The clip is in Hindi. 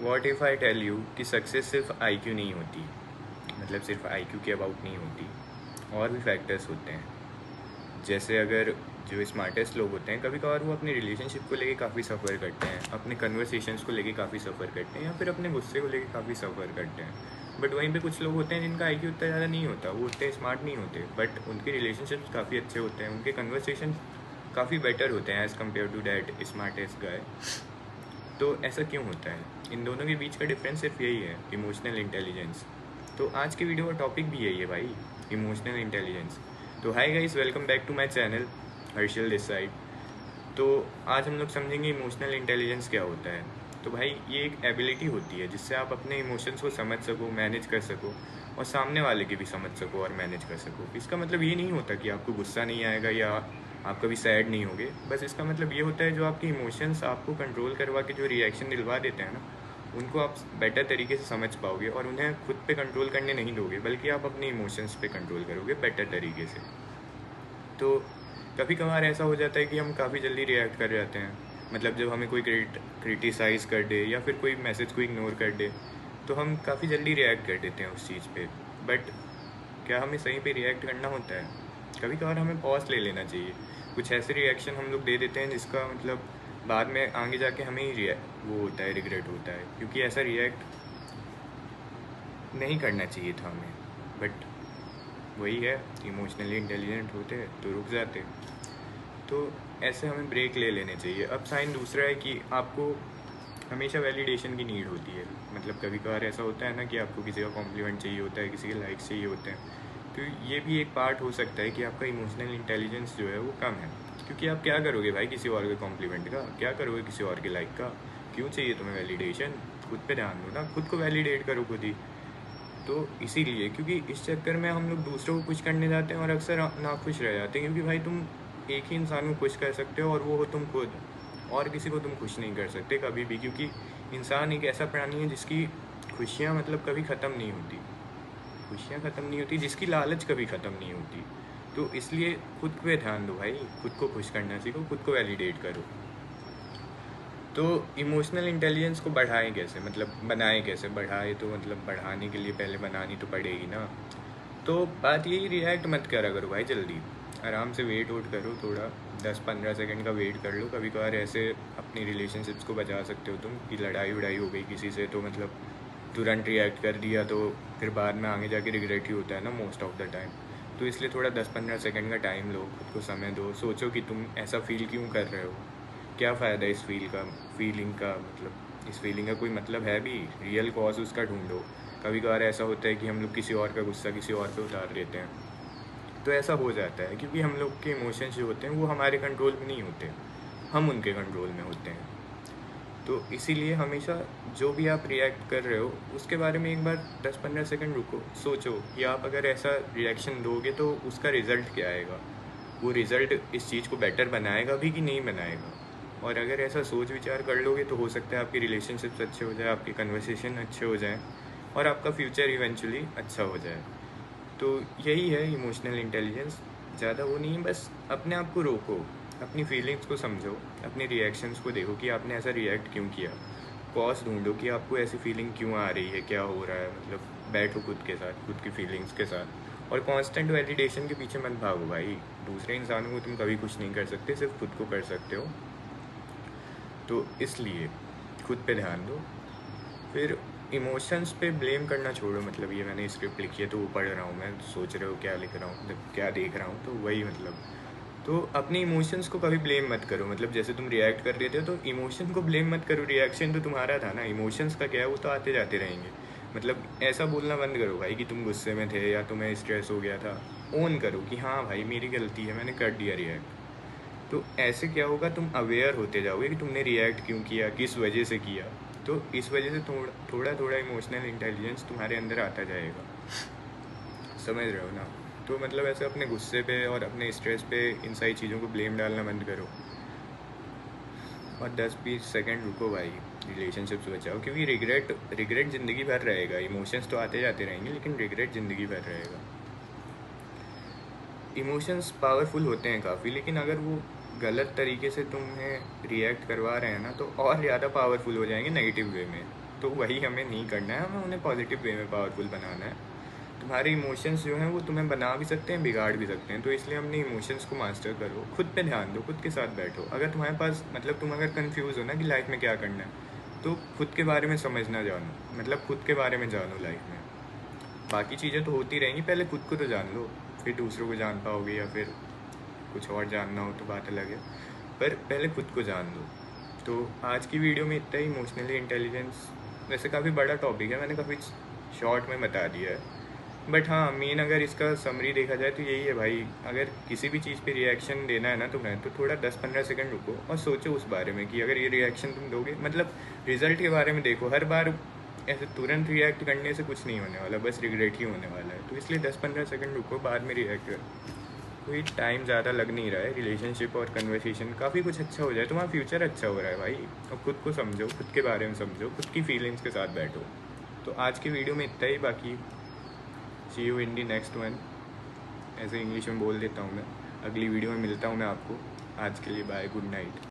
What if I tell you कि सक्सेस सिर्फ आईक्यू नहीं होती, मतलब सिर्फ आईक्यू के अबाउट नहीं होती, और भी फैक्टर्स होते हैं। जैसे अगर जो स्मार्टेस्ट लोग होते हैं कभी कभार वो अपने रिलेशनशिप को लेके काफ़ी सफ़र करते हैं, अपने कन्वर्सेशंस को लेके काफ़ी सफ़र करते हैं, या फिर अपने गुस्से को लेके काफ़ी सफ़र करते हैं। बट वहीं पे कुछ लोग होते हैं जिनका आईक्यू उतना ज़्यादा नहीं होता, वो उतने स्मार्ट नहीं होते, बट उनके रिलेशनशिप्स काफ़ी अच्छे होते हैं, उनके कन्वर्सेशन काफ़ी बेटर होते हैं as compare to that smartest guy. तो ऐसा क्यों होता है? इन दोनों के बीच का डिफरेंस सिर्फ यही है, इमोशनल इंटेलिजेंस। तो आज की वीडियो का टॉपिक भी यही है भाई, इमोशनल इंटेलिजेंस। तो hi guys, welcome back to my channel, Harshal this side. तो आज हम लोग समझेंगे इमोशनल इंटेलिजेंस क्या होता है। तो भाई ये एक एबिलिटी होती है जिससे आप अपने इमोशंस को समझ सको, मैनेज कर सको, और सामने वाले की भी समझ सको और मैनेज कर सको। इसका मतलब ये नहीं होता कि आपको गुस्सा नहीं आएगा या आप कभी सैड नहीं होगे। बस इसका मतलब ये होता है जो आपके इमोशंस आपको कंट्रोल करवा के जो रिएक्शन दिलवा देते हैं ना, उनको आप बेटर तरीके से समझ पाओगे और उन्हें खुद पे कंट्रोल करने नहीं दोगे, बल्कि आप अपने इमोशंस पे कंट्रोल करोगे बेटर तरीके से। तो कभी कभार ऐसा हो जाता है कि हम काफ़ी जल्दी रिएक्ट कर जाते हैं, मतलब जब हमें कोई क्रिटिसाइज़ कर दे या फिर कोई मैसेज को इग्नोर कर दे तो हम काफ़ी जल्दी रिएक्ट कर देते हैं उस चीज़ पे। बट क्या हमें सही पे रिएक्ट करना होता है? कभी कभार हमें पॉज ले लेना चाहिए। कुछ ऐसे रिएक्शन हम लोग दे देते हैं जिसका मतलब बाद में आगे जाके हमें ही वो होता है, रिग्रेट होता है, क्योंकि ऐसा रिएक्ट नहीं करना चाहिए था हमें। बट वही है, इमोशनली इंटेलिजेंट होते तो रुक जाते। तो ऐसे हमें ब्रेक ले लेने चाहिए। अब साइन दूसरा है कि आपको हमेशा वैलिडेशन की नीड होती है। मतलब कभी कभार ऐसा होता है ना कि आपको किसी का कॉम्प्लीमेंट चाहिए होता है, किसी के लाइक्स चाहिए होते हैं। तो ये भी एक पार्ट हो सकता है कि आपका इमोशनल इंटेलिजेंस जो है वो कम है, क्योंकि आप क्या करोगे भाई किसी और के कॉम्प्लीमेंट का, क्या करोगे किसी और के लाइक का? क्यों चाहिए तुम्हें वैलिडेशन? खुद पे ध्यान दो ना, खुद को वैलिडेट करो खुद ही। तो इसीलिए, क्योंकि इस चक्कर में हम लोग दूसरों को खुश करने जाते हैं और अक्सर नाखुश रह जाते हैं, क्योंकि भाई तुम एक ही इंसान को खुश कर सकते हो और वो हो तुम खुद, और किसी को तुम खुश नहीं कर सकते कभी भी, क्योंकि इंसान एक ऐसा प्राणी है जिसकी खुशियाँ मतलब कभी ख़त्म नहीं होती, खुशियाँ ख़त्म नहीं होती, जिसकी लालच कभी ख़त्म नहीं होती। तो इसलिए खुद पे ध्यान दो भाई, खुद को खुश करना सीखो, खुद को वैलिडेट करो। तो इमोशनल इंटेलिजेंस को बढ़ाएं कैसे, मतलब बनाएं कैसे? बढ़ाए तो मतलब बढ़ाने के लिए पहले बनानी तो पड़ेगी ना। तो बात यही, रिएक्ट मत करा करो भाई जल्दी, आराम से वेट करो, थोड़ा 10-15 सेकंड का वेट कर लो। कभी कभार ऐसे अपनी रिलेशनशिप्स को बचा सकते हो तुम, कि लड़ाई वड़ाई हो गई किसी से तो मतलब तुरंत रिएक्ट कर दिया तो फिर बाद में आगे जाके रिग्रेट ही होता है ना मोस्ट ऑफ द टाइम। तो इसलिए थोड़ा 10-15 सेकंड का टाइम लो, खुद को समय दो, सोचो कि तुम ऐसा फील क्यों कर रहे हो, क्या फ़ायदा इस फीलिंग का, मतलब इस फीलिंग का कोई मतलब है भी? रियल कॉज उसका ढूंढो। कभी कभार ऐसा होता है कि हम लोग किसी और का गुस्सा किसी और पे उतार देते हैं, तो ऐसा हो जाता है क्योंकि हम लोग के इमोशंस जो होते हैं वो हमारे कंट्रोल में नहीं होते, हम उनके कंट्रोल में होते हैं। तो इसीलिए हमेशा जो भी आप रिएक्ट कर रहे हो उसके बारे में एक बार 10-15 सेकंड रुको, सोचो कि आप अगर ऐसा रिएक्शन दोगे तो उसका रिज़ल्ट क्या आएगा, वो रिज़ल्ट इस चीज़ को बेटर बनाएगा भी कि नहीं बनाएगा। और अगर ऐसा सोच विचार कर लोगे तो हो सकता है आपके रिलेशनशिप्स अच्छे हो जाए, आपके कन्वर्सेशन अच्छे हो जाएं, और आपका फ्यूचर इवेंचुअली अच्छा हो जाए। तो यही है इमोशनल इंटेलिजेंस, ज़्यादा वो नहीं है। बस अपने आप को रोको, अपनी फीलिंग्स को समझो, अपने रिएक्शंस को देखो कि आपने ऐसा रिएक्ट क्यों किया, कॉज ढूंढो कि आपको ऐसी फीलिंग क्यों आ रही है, क्या हो रहा है। मतलब बैठो खुद के साथ, खुद की फीलिंग्स के साथ, और कांस्टेंट वैलिडेशन के पीछे मत भागो भाई। दूसरे इंसानों को तुम कभी कुछ नहीं कर सकते, सिर्फ खुद को कर सकते हो। तो इसलिए खुद पे ध्यान दो। फिर इमोशंस पे ब्लेम करना छोड़ो। मतलब ये मैंने स्क्रिप्ट लिखी है तो वो पढ़ रहा हूँ मैं, सोच रहे हो क्या लिख रहा हूँ, मतलब क्या देख रहा हूँ, तो वही मतलब। तो अपने इमोशंस को कभी ब्लेम मत करो। मतलब जैसे तुम रिएक्ट कर रहे थे तो इमोशन को ब्लेम मत करो, रिएक्शन तो तुम्हारा था ना, इमोशंस का क्या है, वो तो आते जाते रहेंगे। मतलब ऐसा बोलना बंद करो भाई कि तुम गुस्से में थे या तुम्हें स्ट्रेस हो गया था। ओन करो कि हाँ भाई मेरी गलती है, मैंने कर दिया रिएक्ट। तो ऐसे क्या होगा, तुम अवेयर होते जाओगे कि तुमने रिएक्ट क्यों किया, किस वजह से किया। तो इस वजह से थोड़ा थोड़ा इमोशनल इंटेलिजेंस तुम्हारे अंदर आता जाएगा। समझ रहे हो ना? तो मतलब ऐसे अपने गुस्से पे और अपने स्ट्रेस पे इन सारी चीज़ों को ब्लेम डालना बंद करो, और 10-20 सेकंड रुको भाई, रिलेशनशिप्स बचाओ। क्योंकि रिग्रेट ज़िंदगी भर रहेगा। इमोशंस तो आते जाते रहेंगे लेकिन रिग्रेट ज़िंदगी भर रहेगा। इमोशंस पावरफुल होते हैं काफ़ी, लेकिन अगर वो गलत तरीके से तुम्हें रिएक्ट करवा रहे हैं ना तो और ज़्यादा पावरफुल हो जाएंगे नेगेटिव वे में। तो वही हमें नहीं करना है, हमें उन्हें पॉजिटिव वे में पावरफुल बनाना है। तुम्हारे इमोशंस जो हैं वो तुम्हें बना भी सकते हैं, बिगाड़ भी सकते हैं। तो इसलिए अपने इमोशंस को मास्टर करो, खुद पे ध्यान दो, खुद के साथ बैठो। अगर तुम्हारे पास मतलब तुम अगर कंफ्यूज हो ना कि लाइफ में क्या करना है, तो खुद के बारे में समझना जानो, मतलब खुद के बारे में जानो लाइफ में। बाकी चीज़ें तो होती रहेंगी, पहले खुद को तो जान लो, फिर दूसरों को जान पाओगे, या फिर कुछ और जानना हो तो बात अलग है, पर पहले खुद को जान लो। तो आज की वीडियो में इतना ही। इमोशनली इंटेलिजेंस वैसे काफ़ी बड़ा टॉपिक है, मैंने काफ़ी शॉर्ट में बता दिया है, बट हाँ मेन अगर इसका समरी देखा जाए तो यही है भाई, अगर किसी भी चीज़ पे रिएक्शन देना है ना तुम्हें, तो थोड़ा 10-15 सेकंड रुको और सोचो उस बारे में कि अगर ये रिएक्शन तुम दोगे, मतलब रिजल्ट के बारे में देखो। हर बार ऐसे तुरंत रिएक्ट करने से कुछ नहीं होने वाला, बस रिग्रेट ही होने वाला है। तो इसलिए 10-15 सेकंड रुको, बाद में रिएक्ट करो। कोई टाइम ज़्यादा लग नहीं रहा है, रिलेशनशिप और कन्वर्सेशन काफ़ी कुछ अच्छा हो जाए, तुम्हारा फ्यूचर अच्छा हो रहा है भाई। और खुद को समझो, खुद के बारे में समझो, खुद की फीलिंग्स के साथ बैठो। तो आज की वीडियो में इतना ही, बाकी see you in the next one, ऐसे इंग्लिश में बोल देता हूँ मैं। अगली वीडियो में मिलता हूँ मैं आपको। आज के लिए बाय, गुड नाइट।